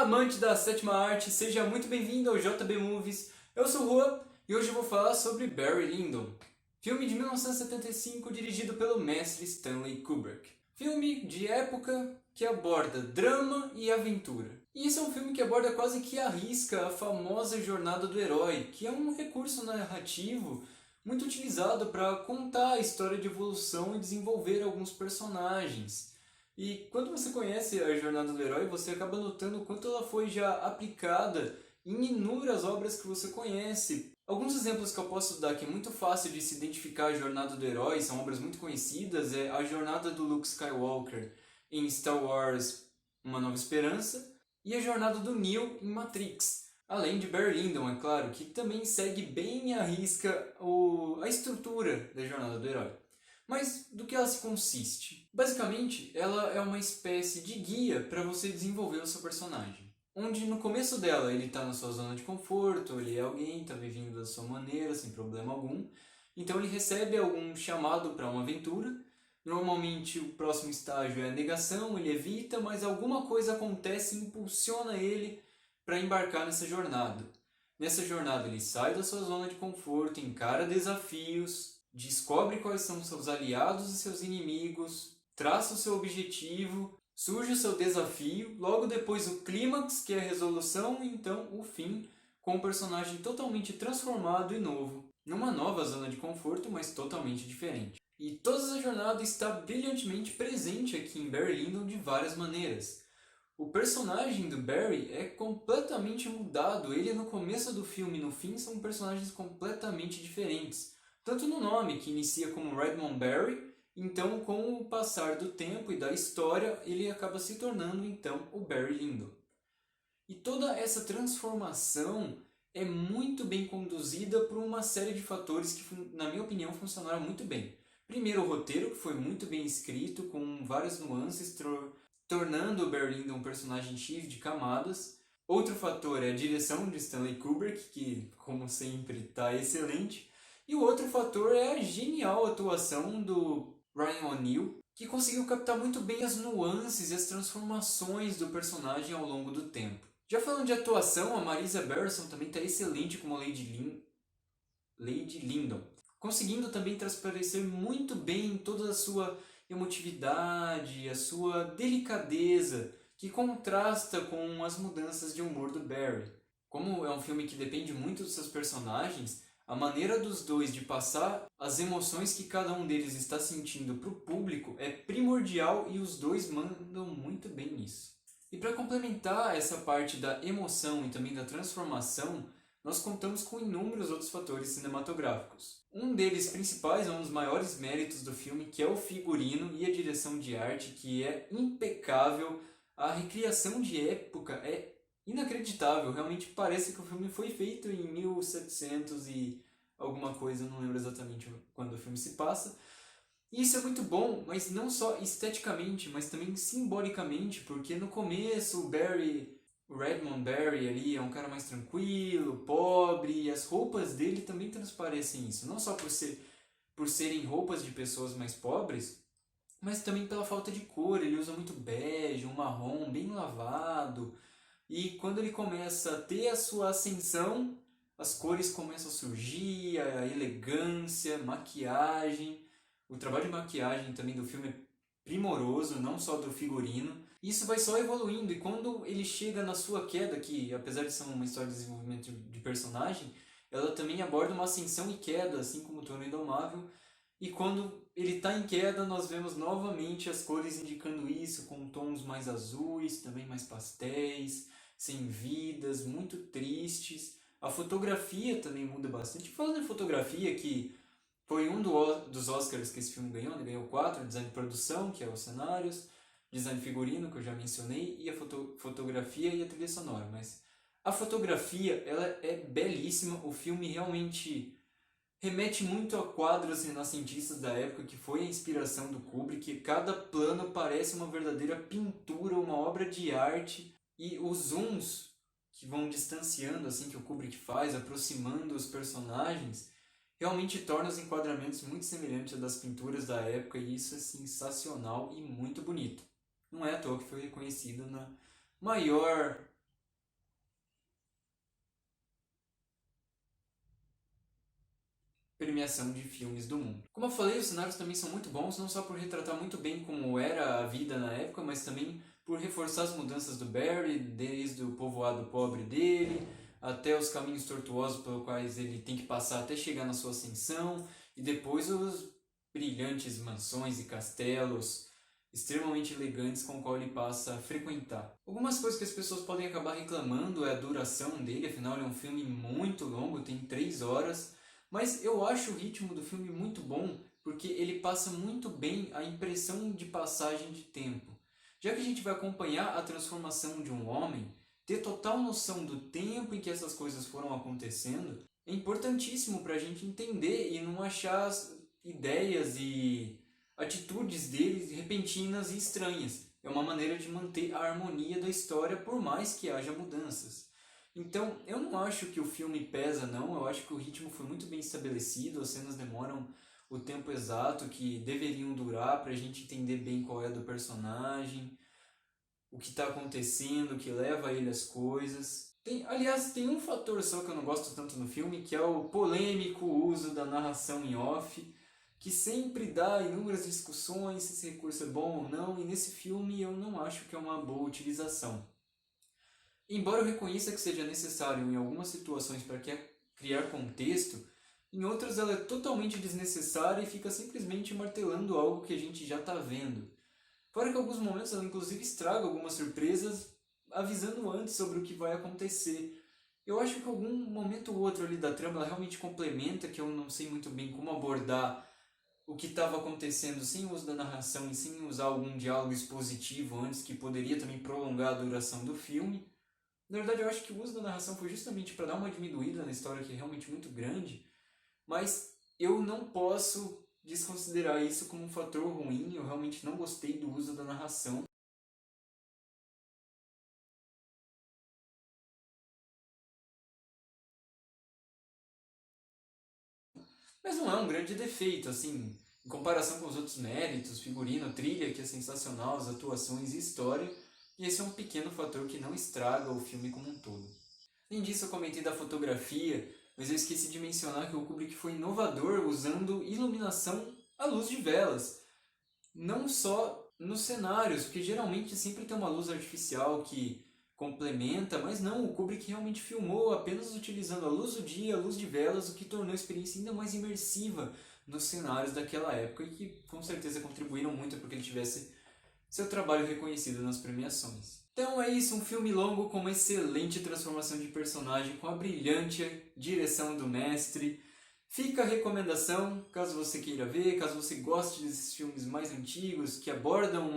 Amante da sétima arte, seja muito bem-vindo ao JB Movies. Eu sou o Juan e hoje eu vou falar sobre Barry Lyndon, filme de 1975 dirigido pelo mestre Stanley Kubrick. Filme de época que aborda drama e aventura. E esse é um filme que aborda quase que à risca a famosa jornada do herói, que é um recurso narrativo muito utilizado para contar a história de evolução e desenvolver alguns personagens. E quando você conhece a jornada do herói, você acaba notando o quanto ela foi já aplicada em inúmeras obras que você conhece. Alguns exemplos que eu posso dar que é muito fácil de se identificar a jornada do herói, são obras muito conhecidas, é a jornada do Luke Skywalker em Star Wars Uma Nova Esperança e a jornada do Neo em Matrix. Além de Barry Lyndon, é claro, que também segue bem à risca a estrutura da jornada do herói. Mas do que ela se consiste? Basicamente, ela é uma espécie de guia para você desenvolver o seu personagem. Onde no começo dela ele está na sua zona de conforto, ele é alguém, está vivendo da sua maneira, sem problema algum. Então ele recebe algum chamado para uma aventura. Normalmente o próximo estágio é a negação, ele evita, mas alguma coisa acontece e impulsiona ele para embarcar nessa jornada. Nessa jornada ele sai da sua zona de conforto, encara desafios, descobre quais são seus aliados e seus inimigos, traça o seu objetivo, surge o seu desafio, logo depois o clímax, que é a resolução, e então o fim, com o personagem totalmente transformado e novo, numa nova zona de conforto, mas totalmente diferente. E toda essa jornada está brilhantemente presente aqui em Barry Lyndon de várias maneiras. O personagem do Barry é completamente mudado, ele no começo do filme e no fim são personagens completamente diferentes. Tanto no nome, que inicia como Redmond Barry, então com o passar do tempo e da história, ele acaba se tornando então o Barry Lyndon. E toda essa transformação é muito bem conduzida por uma série de fatores que, na minha opinião, funcionaram muito bem. Primeiro, o roteiro, que foi muito bem escrito, com várias nuances, tornando o Barry Lyndon um personagem cheio de camadas. Outro fator é a direção de Stanley Kubrick, que, como sempre, está excelente. E o outro fator é a genial atuação do Ryan O'Neal, que conseguiu captar muito bem as nuances e as transformações do personagem ao longo do tempo. Já falando de atuação, a Marisa Barrison também está excelente como Lady Lyndon, conseguindo também transparecer muito bem toda a sua emotividade, a sua delicadeza, que contrasta com as mudanças de humor do Barry. Como é um filme que depende muito dos seus personagens, a maneira dos dois de passar as emoções que cada um deles está sentindo para o público é primordial e os dois mandam muito bem nisso. E para complementar essa parte da emoção e também da transformação, nós contamos com inúmeros outros fatores cinematográficos. Um deles principais, um dos maiores méritos do filme, que é o figurino e a direção de arte, que é impecável. A recriação de época é inacreditável, realmente parece que o filme foi feito em 1700 e alguma coisa, não lembro exatamente quando o filme se passa. E isso é muito bom, mas não só esteticamente, mas também simbolicamente, porque no começo o Redmond Barry ali é um cara mais tranquilo, pobre, e as roupas dele também transparecem isso, não só por serem roupas de pessoas mais pobres, mas também pela falta de cor. Ele usa muito bege, um marrom bem lavado, e quando ele começa a ter a sua ascensão, as cores começam a surgir, a elegância, maquiagem. O trabalho de maquiagem também do filme é primoroso, não só do figurino. Isso vai só evoluindo, e quando ele chega na sua queda, que apesar de ser uma história de desenvolvimento de personagem, ela também aborda uma ascensão e queda, assim como o Touro Indomável. E quando ele está em queda, nós vemos novamente as cores indicando isso, com tons mais azuis, também mais pastéis, sem vidas, muito tristes. A fotografia também muda bastante. Falando em fotografia, que foi dos Oscars que esse filme ganhou, ele ganhou 4, design de produção, que é os cenários, design de figurino, que eu já mencionei, e a fotografia e a trilha sonora. Mas a fotografia, ela é belíssima, o filme realmente remete muito a quadros renascentistas da época, que foi a inspiração do Kubrick. Cada plano parece uma verdadeira pintura, uma obra de arte, e os zooms que vão distanciando, assim, que o Kubrick faz, aproximando os personagens, realmente torna os enquadramentos muito semelhantes das pinturas da época, e isso é sensacional e muito bonito. Não é à toa que foi reconhecido na maior premiação de filmes do mundo. Como eu falei, os cenários também são muito bons, não só por retratar muito bem como era a vida na época, mas também por reforçar as mudanças do Barry, desde o povoado pobre dele, até os caminhos tortuosos pelos quais ele tem que passar até chegar na sua ascensão, e depois os brilhantes mansões e castelos extremamente elegantes com o qual ele passa a frequentar. Algumas coisas que as pessoas podem acabar reclamando é a duração dele, afinal ele é um filme muito longo, tem 3 horas, mas eu acho o ritmo do filme muito bom porque ele passa muito bem a impressão de passagem de tempo. Já que a gente vai acompanhar a transformação de um homem, ter total noção do tempo em que essas coisas foram acontecendo, é importantíssimo para a gente entender e não achar ideias e atitudes dele repentinas e estranhas. É uma maneira de manter a harmonia da história por mais que haja mudanças. Então, eu não acho que o filme pesa, não. Eu acho que o ritmo foi muito bem estabelecido, as cenas demoram o tempo exato que deveriam durar para a gente entender bem qual é do personagem, o que está acontecendo, o que leva ele às coisas. Aliás, tem um fator só que eu não gosto tanto no filme, que é o polêmico uso da narração em off, que sempre dá inúmeras discussões se esse recurso é bom ou não, e nesse filme eu não acho que é uma boa utilização. Embora eu reconheça que seja necessário em algumas situações para criar contexto, em outras ela é totalmente desnecessária e fica simplesmente martelando algo que a gente já está vendo. Fora que em alguns momentos ela inclusive estraga algumas surpresas, avisando antes sobre o que vai acontecer. Eu acho que algum momento ou outro ali da trama ela realmente complementa, que eu não sei muito bem como abordar o que estava acontecendo sem o uso da narração e sem usar algum diálogo expositivo antes, que poderia também prolongar a duração do filme. Na verdade, eu acho que o uso da narração foi justamente para dar uma diminuída na história, que é realmente muito grande, mas eu não posso desconsiderar isso como um fator ruim. Eu realmente não gostei do uso da narração. Mas não é um grande defeito, assim, em comparação com os outros méritos, figurino, trilha, que é sensacional, as atuações e história, e esse é um pequeno fator que não estraga o filme como um todo. Além disso, eu comentei da fotografia, mas eu esqueci de mencionar que o Kubrick foi inovador usando iluminação à luz de velas, não só nos cenários, porque geralmente sempre tem uma luz artificial que complementa, mas não, o Kubrick realmente filmou apenas utilizando a luz do dia, a luz de velas, o que tornou a experiência ainda mais imersiva nos cenários daquela época e que com certeza contribuíram muito para que ele tivesse seu trabalho reconhecido nas premiações. Então é isso, um filme longo com uma excelente transformação de personagem, com a brilhante direção do mestre. Fica a recomendação, caso você queira ver, caso você goste desses filmes mais antigos, que abordam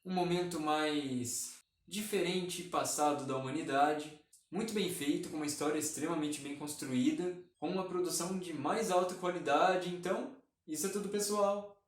um momento mais diferente e passado da humanidade. Muito bem feito, com uma história extremamente bem construída, com uma produção de mais alta qualidade. Então, isso é tudo, pessoal!